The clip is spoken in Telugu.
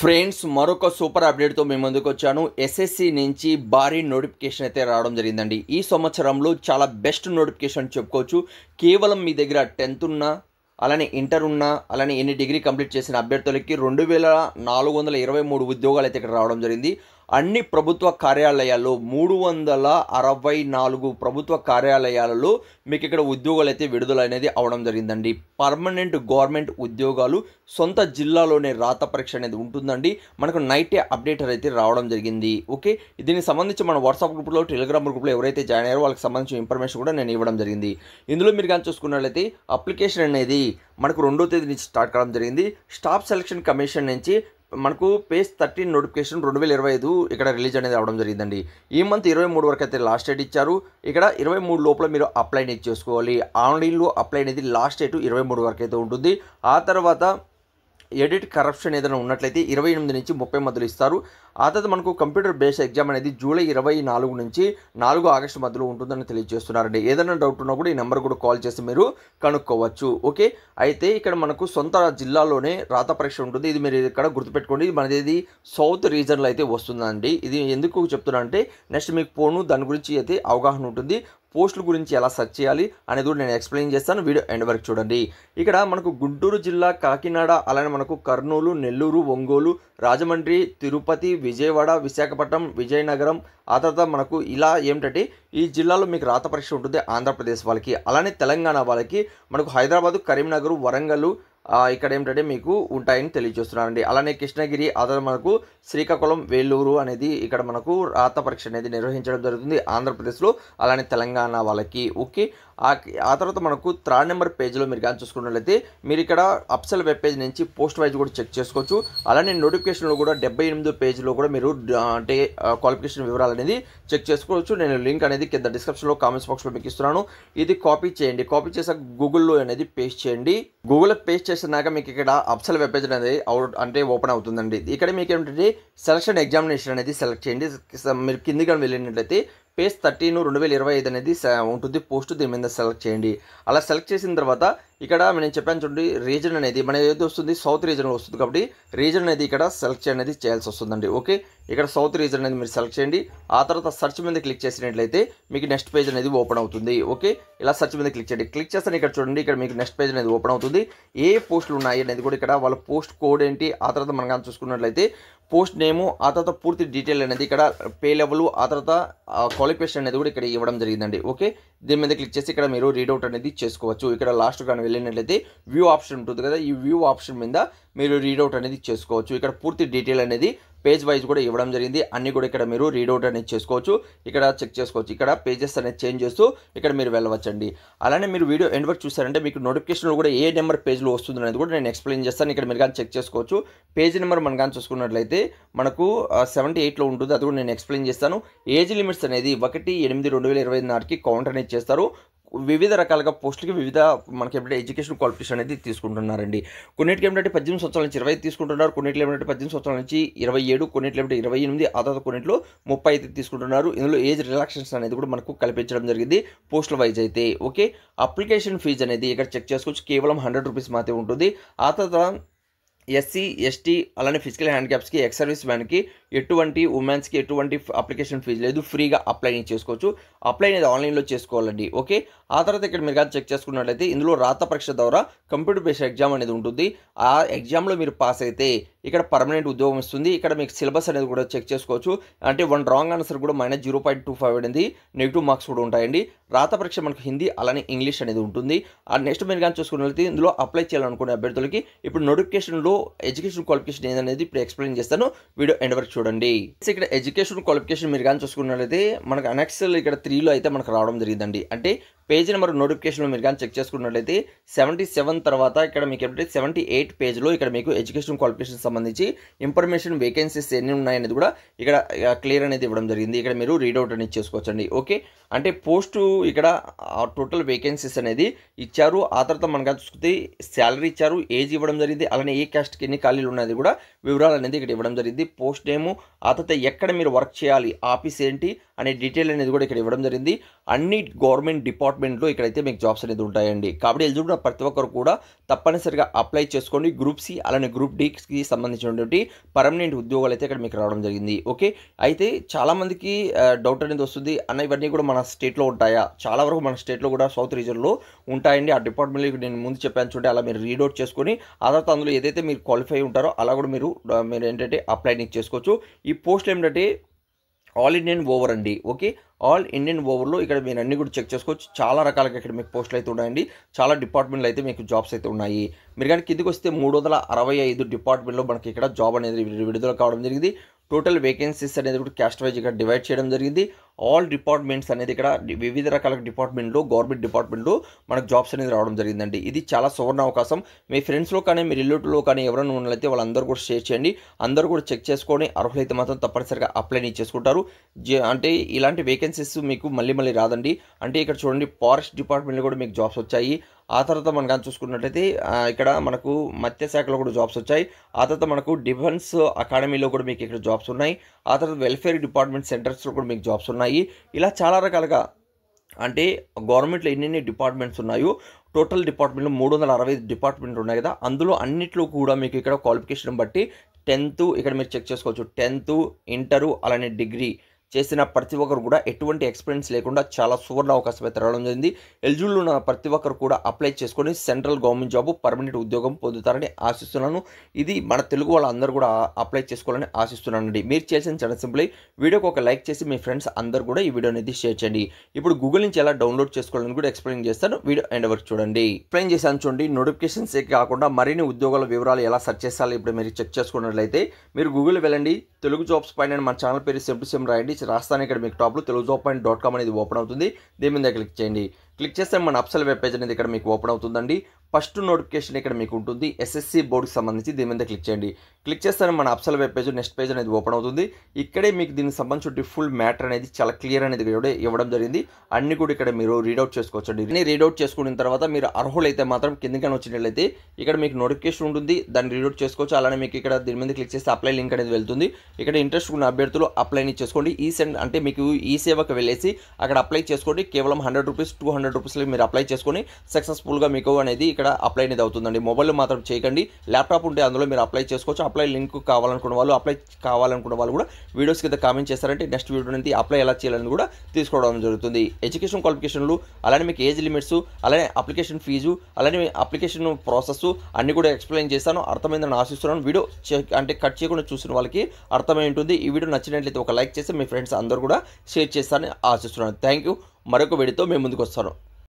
ఫ్రెండ్స్ మరొక సూపర్ అప్డేట్తో మేము ముందుకు వచ్చాను. ఎస్ఎస్సి నుంచి భారీ నోటిఫికేషన్ అయితే రావడం జరిగిందండి. ఈ సంవత్సరంలో చాలా బెస్ట్ నోటిఫికేషన్ చెప్పుకోవచ్చు. కేవలం మీ దగ్గర 10th ఉన్నా, అలానే ఇంటర్ ఉన్నా, అలానే ఎన్ని డిగ్రీ కంప్లీట్ చేసిన అభ్యర్థులకి 2423 ఉద్యోగాలు అయితే ఇక్కడ రావడం జరిగింది. అన్ని ప్రభుత్వ కార్యాలయాల్లో 364 ప్రభుత్వ కార్యాలయాలలో మీకు ఇక్కడ ఉద్యోగాలు అయితే విడుదల అనేది అవడం జరిగిందండి. పర్మనెంట్ గవర్నమెంట్ ఉద్యోగాలు సొంత జిల్లాలోనే రాత పరీక్ష అనేది ఉంటుందండి. మనకు నైటే అప్డేట్ అయితే రావడం జరిగింది. ఓకే, దీనికి సంబంధించి మన వాట్సాప్ గ్రూప్లో, టెలిగ్రామ్ గ్రూప్లో ఎవరైతే జాయిన్ అయ్యారో వాళ్ళకి సంబంధించిన ఇన్ఫర్మేషన్ కూడా నేను ఇవ్వడం జరిగింది. ఇందులో మీరు కానీ చూసుకున్నట్లయితే అప్లికేషన్ అనేది మనకు 2వ తేదీ నుంచి స్టార్ట్ కావడం జరిగింది. స్టాఫ్ సెలక్షన్ కమిషన్ నుంచి మనకు పేజ్ 13 నోటిఫికేషన్ 2025 ఇక్కడ రిలీజ్ అనేది అవడం జరిగిందండి. ఈ మంత్ 23 వరకు అయితే లాస్ట్ డేట్ ఇచ్చారు. ఇక్కడ 23 లోపల మీరు అప్లై అనేది చేసుకోవాలి. ఆన్లైన్లో అప్లై అనేది లాస్ట్ డేట్ 23 వరకు అయితే ఉంటుంది. ఆ తర్వాత ఎడిట్ కరప్షన్ ఏదైనా ఉన్నట్లయితే 28 నుంచి 30 మధ్యలో ఇస్తారు. ఆ తర్వాత మనకు కంప్యూటర్ బేస్డ్ ఎగ్జామ్ అనేది జూలై 24 నుంచి 4 ఆగస్టు మధ్యలో ఉంటుందని తెలియజేస్తున్నారండి. ఏదైనా డౌట్ ఉన్నా కూడా ఈ నెంబర్ కూడా కాల్ చేసి మీరు కనుక్కోవచ్చు. ఓకే, అయితే ఇక్కడ మనకు సొంత జిల్లాలోనే రాత పరీక్ష ఉంటుంది. ఇది మీరు ఇక్కడ గుర్తుపెట్టుకోండి. మనది సౌత్ రీజన్లో అయితే వస్తుందండి. ఇది ఎందుకు చెప్తున్నా అంటే నెక్స్ట్ మీకు పోను దాని గురించి అయితే అవగాహన ఉంటుంది. పోస్టుల గురించి ఎలా సెర్చ్ చేయాలి అనేది కూడా నేను ఎక్స్ప్లెయిన్ చేస్తాను. వీడియో ఎండ్ వరకు చూడండి. ఇక్కడ మనకు గుంటూరు జిల్లా, కాకినాడ, అలానే మనకు కర్నూలు, నెల్లూరు, ఒంగోలు, రాజమండ్రి, తిరుపతి, విజయవాడ, విశాఖపట్నం, విజయనగరం, ఆ తర్వాత మనకు ఇలా ఏమిటంటే ఈ జిల్లాలో మీకు రాత పరీక్ష ఉంటుంది. ఆంధ్రప్రదేశ్ వాళ్ళకి, అలానే తెలంగాణ వాళ్ళకి మనకు హైదరాబాదు, కరీంనగర్, వరంగల్ ఇక్కడ ఏమిటంటే మీకు ఉంటాయని తెలియజేస్తున్నారండి. అలానే కృష్ణగిరి, ఆ తర్వాత మనకు శ్రీకాకుళం, వేలూరు అనేది ఇక్కడ మనకు రాత పరీక్ష అనేది నిర్వహించడం జరుగుతుంది ఆంధ్రప్రదేశ్లో, అలానే తెలంగాణ వాళ్ళకి. ఓకే, ఆ తర్వాత మనకు 3rd నెంబర్ పేజ్లో మీరు కానీ చూసుకున్నట్లయితే మీరు ఇక్కడ అప్సెల్ వెబ్ పేజ్ నుంచి పోస్ట్ వైజ్ కూడా చెక్ చేసుకోవచ్చు. అలానే నోటిఫికేషన్లో కూడా 78 పేజ్లో కూడా మీరు అంటే క్వాలిఫికేషన్ వివరాలు అనేది చెక్ చేసుకోవచ్చు. నేను లింక్ అనేది కింద డిస్క్రిప్షన్లో, కామెంట్స్ బాక్స్లో మీకు ఇస్తున్నాను. ఇది కాపీ చేయండి. కాపీ చేసాక గూగుల్లో అనేది పేస్ట్ చేయండి. గూగుల్లో పేస్ట్ చేసినాక మీకు ఇక్కడ అప్సెల్ వెబ్ పేజ్ అనేది అంటే ఓపెన్ అవుతుందండి. ఇక్కడ మీకు ఏమిటంటే సెలక్షన్ ఎగ్జామినేషన్ అనేది సెలెక్ట్ చేయండి. మీరు కిందికి వెళ్ళినట్లయితే పేజ్ 13 2025 అనేది ఉంటుంది పోస్ట్. దీని మీద సెలెక్ట్ చేయండి. అలా సెలెక్ట్ చేసిన తర్వాత ఇక్కడ నేను చెప్పాను చూడండి, రీజన్ అనేది మన ఏది వస్తుంది, సౌత్ రీజన్లో వస్తుంది. కాబట్టి రీజన్ అనేది ఇక్కడ సెలెక్ట్ అనేది చేయాల్సి వస్తుందండి. ఓకే, ఇక్కడ సౌత్ రీజన్ అనేది మీరు సెలెక్ట్ చేయండి. ఆ తర్వాత సెర్చ్ మీద క్లిక్ చేసినట్లయితే మీకు నెక్స్ట్ పేజ్ అనేది ఓపెన్ అవుతుంది. ఓకే, ఇలా సెర్చ్ మీద క్లిక్ చేయండి. క్లిక్ చేస్తే ఇక్కడ చూడండి, ఇక్కడ మీకు నెక్స్ట్ పేజ్ అనేది ఓపెన్ అవుతుంది. ఏ పోస్టులు ఉన్నాయి అనేది కూడా ఇక్కడ వాళ్ళ పోస్ట్ కోడ్ ఏంటి, ఆ తర్వాత మనం కానీ చూసుకున్నట్లయితే పోస్ట్ నేము, ఆ తర్వాత పూర్తి డీటెయిల్ అనేది ఇక్కడ పే లెవెల్, ఆ తర్వాత క్వాలిఫికేషన్ అనేది కూడా ఇక్కడ ఇవ్వడం జరిగిందండి. ఓకే, దీని మీద క్లిక్ చేసి ఇక్కడ మీరు రీడౌట్ అనేది చేసుకోవచ్చు. ఇక్కడ లాస్ట్ కానీ వెళ్ళినట్లయితే వ్యూ ఆప్షన్ ఉంటుంది కదా, ఈ వ్యూ ఆప్షన్ మీద మీరు రీడౌట్ అనేది చేసుకోవచ్చు. ఇక్కడ పూర్తి డీటెయిల్ అనేది పేజ్ వైజ్ కూడా ఇవ్వడం జరిగింది. అన్ని కూడా ఇక్కడ మీరు రీడౌట్ అనేది చేసుకోవచ్చు. ఇక్కడ చెక్ చేసుకోవచ్చు. ఇక్కడ పేజెస్ అనేది చేంజ్ చేస్తూ ఇక్కడ మీరు వెళ్ళవచ్చండి. అలానే మీరు వీడియో ఎండ్ వరకు చూసారంటే మీకు నోటిఫికేషన్లో కూడా ఏ నెంబర్ పేజ్లో వస్తుంది అనేది కూడా నేను ఎక్స్ప్లెయిన్ చేస్తాను. ఇక్కడ మీరు కానీ చెక్ చేసుకోవచ్చు. పేజ్ నెంబర్ మనం కానీ చూసుకున్నట్లయితే మనకు 78లో ఉంటుంది. అది కూడా నేను ఎక్స్ప్లెయిన్ చేస్తాను. ఏజ్ లిమిట్స్ అనేది 1/8/2025 నాటికి కౌంట్ అనేది చేస్తారు. వివిధ రకాలుగా పోస్టులకి వివిధ మనకి ఏమిటంటే ఎడ్యుకేషన్ క్వాలిఫికేషన్ అనేది తీసుకుంటున్నారండి. కొన్నిటికి ఏమిటంటే 18 సంవత్సరాల నుంచి 25 తీసుకుంటున్నారు, కొన్నిట్లో ఏమిటంటే 18 సంవత్సరాల నుంచి 27, కొన్నిట్లో ఏమిటంటే 28, ఆ తర్వాత కొన్నిట్లో 30 అయితే తీసుకుంటున్నారు. ఇందులో ఏజ్ రిలాక్సేషన్ అనేది కూడా మనకు కల్పించడం జరిగింది పోస్టుల వైజ్ అయితే. ఓకే, అప్లికేషన్ ఫీజు అనేది ఇక్కడ చెక్ చేసుకోవచ్చు. కేవలం 100 రూపీస్ మాత్రమే ఉంటుంది. ఆ తర్వాత ఎస్సీ, ఎస్టీ, అలానే ఫిజికల్ హ్యాండిక్యాప్స్కి, ఎక్స్ సర్వీస్ మ్యాన్కి ఎటువంటి ఉమెన్స్కి ఎటువంటి అప్లికేషన్ ఫీజు లేదు. ఫ్రీగా అప్లై చేసుకోవచ్చు. అప్లై అనేది ఆన్లైన్లో చేసుకోవాలండి. ఓకే, ఆ తర్వాత ఇక్కడ మీరు కానీ చెక్ చేసుకున్నట్లయితే ఇందులో రాత పరీక్ష ద్వారా కంప్యూటర్ బేస్డ్ ఎగ్జామ్ అనేది ఉంటుంది. ఆ ఎగ్జామ్లో మీరు పాస్ అయితే ఇక్కడ పర్మనెంట్ ఉద్యోగం ఇస్తుంది. ఇక్కడ మీకు సిలబస్ అనేది కూడా చెక్ చేసుకోవచ్చు. అంటే 1 రాంగ్ ఆన్సర్ కూడా -0.25 అనేది నెగిటివ్ మార్క్స్ కూడా ఉంటాయండి. రాత పరీక్ష మనకు హిందీ, అలానే ఇంగ్లీష్ అనేది ఉంటుంది. ఆ నెక్స్ట్ మీరు కానీ చూసుకున్నట్లయితే ఇందులో అప్లై చేయాలనుకునే అభ్యర్థులకి ఇప్పుడు నోటిఫికేషన్లో ఎడ్యుకేషన్ క్వాలిఫికేషన్ ఏదనేది ఇప్పుడు ఎక్స్ప్లెయిన్ చేస్తాను. వీడియో ఎండ్ వరకు చూడండి. ఇక్కడ ఎడ్యుకేషన్ క్వాలిఫికేషన్ మీరు కానీ చూసుకున్నట్లయితే మనకు అనెక్సల్ ఇక్కడ 3లో అయితే మనకు రావడం జరిగిందండి. అంటే పేజ్ నెంబర్ నోటిఫికేషన్లో మీరు కానీ చెక్ చేసుకున్నట్లయితే 77 తర్వాత ఇక్కడ మీకు ఏంటంటే 78 పేజ్లో ఇక్కడ మీకు ఎడ్యుకేషన్ క్వాలిఫికేషన్ సంబంధించి ఇన్ఫర్మేషన్, వేకెన్సీస్ ఎన్ని ఉన్నాయనేది కూడా ఇక్కడ క్లియర్ అనేది ఇవ్వడం జరిగింది. ఇక్కడ మీరు రీడౌట్ అనేది చేసుకోవచ్చండి. ఓకే, అంటే పోస్టు ఇక్కడ టోటల్ వేకెన్సీస్ అనేది ఇచ్చారు. ఆ తర్వాత మనం కానీ చూస్తే శాలరీ ఇచ్చారు, ఏజ్ ఇవ్వడం జరిగింది, అలానే ఏ క్యాస్ట్కి ఎన్ని ఖాళీలు ఉన్నది కూడా వివరాలు అనేది ఇక్కడ ఇవ్వడం జరిగింది. పోస్ట్ నేము, ఆ తర్వాత ఎక్కడ మీరు వర్క్ చేయాలి, ఆఫీస్ ఏంటి అనే డీటెయిల్ అనేది కూడా ఇక్కడ ఇవ్వడం జరిగింది. అన్ని గవర్నమెంట్ డిపార్ట్మెంట్ డిపార్ట్మెంట్లో ఇక్కడైతే మీకు జాబ్స్ అనేది ఉంటాయండి. కాబట్టి ఎలిజిబుల్ ప్రతి ఒక్కరు కూడా తప్పనిసరిగా అప్లై చేసుకోండి. గ్రూప్ సి అలానే గ్రూప్ డికి సంబంధించినటువంటి పర్మనెంట్ ఉద్యోగాలు అయితే ఇక్కడ మీకు రావడం జరిగింది. ఓకే, అయితే చాలామందికి డౌట్ అనేది వస్తుంది, అన్న ఇవన్నీ కూడా మన స్టేట్లో ఉంటాయా? చాలా వరకు మన స్టేట్లో కూడా సౌత్ రీజన్లో ఉంటాయండి. ఆ డిపార్ట్మెంట్లో నేను ముందు చెప్పాను చూడండి, అలా మీరు రీడౌట్ చేసుకొని ఆ తర్వాత అందులో ఏదైతే మీరు క్వాలిఫై ఉంటారో అలా కూడా మీరు ఏంటంటే అప్లై చేసుకోవచ్చు. ఈ పోస్టులు ఏంటంటే ఆల్ ఇండియన్ ఓవర్ అండి. ఓకే, ఆల్ ఇండియన్ ఓవర్లో ఇక్కడ మీరు అన్ని కూడా చెక్ చేసుకోవచ్చు. చాలా రకాలుగా ఇక్కడ మీకు పోస్టులు అయితే ఉన్నాయండి. చాలా డిపార్ట్మెంట్లు అయితే మీకు జాబ్స్ అయితే ఉన్నాయి. మీరు కానీ కిందికి వస్తే 365 డిపార్ట్మెంట్లో మనకి ఇక్కడ జాబ్ అనేది విడుదల కావడం జరిగింది. టోటల్ వేకెన్సీస్ అనేది కూడా క్యాస్ట్ వైజ్ ఇక్కడ డివైడ్ చేయడం జరిగింది. ఆల్ డిపార్ట్మెంట్స్ అనేది ఇక్కడ వివిధ రకాల డిపార్ట్మెంట్లో గవర్నమెంట్ డిపార్ట్మెంట్లో మనకు జాబ్స్ అనేది రావడం జరిగిందండి. ఇది చాలా సువర్ణ అవకాశం. మీ ఫ్రెండ్స్లో కానీ మీ రిలేటివ్లో కానీ ఎవరైనా ఉన్నట్లయితే వాళ్ళందరూ కూడా షేర్ చేయండి. అందరూ కూడా చెక్ చేసుకొని అర్హులైతే మాత్రం తప్పనిసరిగా అప్లై చేసుకుంటారు. అంటే ఇలాంటి వేకెన్సీస్ మీకు మళ్ళీ రాదండి. అంటే ఇక్కడ చూడండి, ఫారెస్ట్ డిపార్ట్మెంట్లో కూడా మీకు జాబ్స్ వచ్చాయి. ఆ తర్వాత మనం కానీ చూసుకున్నట్లయితే ఇక్కడ మనకు మత్స్యశాఖలో కూడా జాబ్స్ వచ్చాయి. ఆ తర్వాత మనకు డిఫెన్స్ అకాడమీలో కూడా మీకు ఇక్కడ జాబ్స్ ఉన్నాయి. ఆ తర్వాత వెల్ఫేర్ డిపార్ట్మెంట్ సెంటర్స్లో కూడా మీకు జాబ్స్ ఉన్నాయి. ఇలా చాలా రకాలుగా అంటే గవర్నమెంట్లో ఎన్ని డిపార్ట్మెంట్స్ ఉన్నాయో టోటల్ డిపార్ట్మెంట్లో 365 డిపార్ట్మెంట్లు ఉన్నాయి కదా, అందులో అన్నిట్లో కూడా మీకు ఇక్కడ క్వాలిఫికేషన్ బట్టి 10th ఇక్కడ మీరు చెక్ చేసుకోవచ్చు. 10th, ఇంటరు అలానే డిగ్రీ చేసిన ప్రతి ఒక్కరు కూడా ఎటువంటి ఎక్స్పీరియన్స్ లేకుండా చాలా సువర్ణ అవకాశం అయితే రావడం జరిగింది. ఎలిజిబుల్ ఉన్న ప్రతి ఒక్కరు కూడా అప్లై చేసుకొని సెంట్రల్ గవర్నమెంట్ జాబ్ పర్మనెంట్ ఉద్యోగం పొందుతారని ఆశిస్తున్నాను. ఇది మన తెలుగు వాళ్ళందరూ కూడా అప్లై చేసుకోవాలని ఆశిస్తున్నానండి. మీరు చేసిన చాలా సింపుల్, వీడియోకి ఒక లైక్ చేసి మీ ఫ్రెండ్స్ అందరూ కూడా ఈ వీడియో అనేది షేర్ చేయండి. ఇప్పుడు గూగుల్ నుంచి ఎలా డౌన్లోడ్ చేసుకోవాలని కూడా ఎక్స్ప్లెయిన్ చేస్తాను. వీడియో ఎండ్ వరకు చూడండి. ఎక్స్ప్లెయిన్ చేశాను చూడండి. నోటిఫికేషన్స్ కాకుండా మరిన్ని ఉద్యోగాల వివరాలు ఎలా సెర్చ్ చేయాలి ఇప్పుడు మీరు చెక్ చేసుకున్నట్లయితే మీరు గూగుల్ వెళ్ళండి. తెలుగు జాబ్స్ పైన మన ఛానల్ పేరు సింపుల్ రాయండి. రాస్తాను ఇక్కడ మీకు టాప్లో telugujob.com అనేది ఓపెన్ అవుతుంది. దీని మీద క్లిక్ చేయండి. క్లిక్ చేస్తే మన అప్సల్ వెబ్ పేజ్ అనేది ఇక్కడ మీకు ఓపెన్ అవుతుందండి. ఫస్ట్ నోటిఫికేషన్ ఇక్కడ మీకు ఉంటుంది ఎస్ఎస్సి బోర్డుకి సంబంధించి. దీని మీద క్లిక్ చేయండి. క్లిక్ చేస్తే మన అప్సల్ వెబ్ పేజ్ నెక్స్ట్ పేజ్ అనేది ఓపెన్ అవుతుంది. ఇక్కడే మీకు దీనికి సంబంధించిన ఫుల్ మ్యాటర్ అనేది చాలా క్లియర్ అనేది ఇవ్వడం జరిగింది. అన్ని కూడా ఇక్కడ మీరు రీడౌట్ చేసుకోవచ్చండి. అన్ని రీడౌట్ చేసుకున్న తర్వాత మీరు అర్హులైతే మాత్రం కిందకని వచ్చినట్లయితే ఇక్కడ మీకు నోటిఫికేషన్ ఉంటుంది, దాన్ని రీడౌట్ చేసుకోవచ్చు. అలానే మీకు ఇక్కడ దీని మీద క్లిక్ చేస్తే అప్లై లింక్ అనేది వెళ్తుంది. ఇక్కడ ఇంట్రెస్ట్ ఉన్న అభ్యర్థులు అప్లై చేసుకోండి. ఈ సెండ్ అంటే మీకు ఈ సేవకు వెళ్ళేసి అక్కడ అప్లై చేసుకోండి. కేవలం 100 రూపీస్ 200 రూపీస్లో మీరు అప్లై చేసుకొని సక్సెస్ఫుల్గా మీకు అనేది ఇక్కడ అప్లై అనేది అవుతుందండి. మొబైల్లో మాత్రం చేయకండి. ల్యాప్టాప్ ఉంటే అందులో మీరు అప్లై చేసుకోవచ్చు. అప్లై లింక్ కావాలనుకున్న వాళ్ళు కూడా వీడియోస్ కింద కామెంట్ చేస్తారంటే నెక్స్ట్ వీడియో అనేది అప్లై ఎలా చేయాలని కూడా తీసుకోవడం జరుగుతుంది. ఎడ్యుకేషన్ క్వాలిఫికేషన్లు అలానే మీకు ఏజ్ లిమిట్స్ అలానే అప్లికేషన్ ఫీజు అలానే అప్లికేషన్ ప్రాసెస్ అన్ని కూడా ఎక్స్ప్లెయిన్ చేస్తాను. అర్థమైందని ఆశిస్తున్నాను. వీడియో అంటే కట్ చేయకుండా చూసిన వాళ్ళకి అర్థమై ఉంటుంది. ఈ వీడియో నచ్చినట్లయితే ఒక లైక్ చేసి మీ ఫ్రెండ్స్ అందరూ కూడా షేర్ చేస్తారని ఆశిస్తున్నాను. Thank you. మరొక వీడియోతో మేము ముందుకు వస్తాను.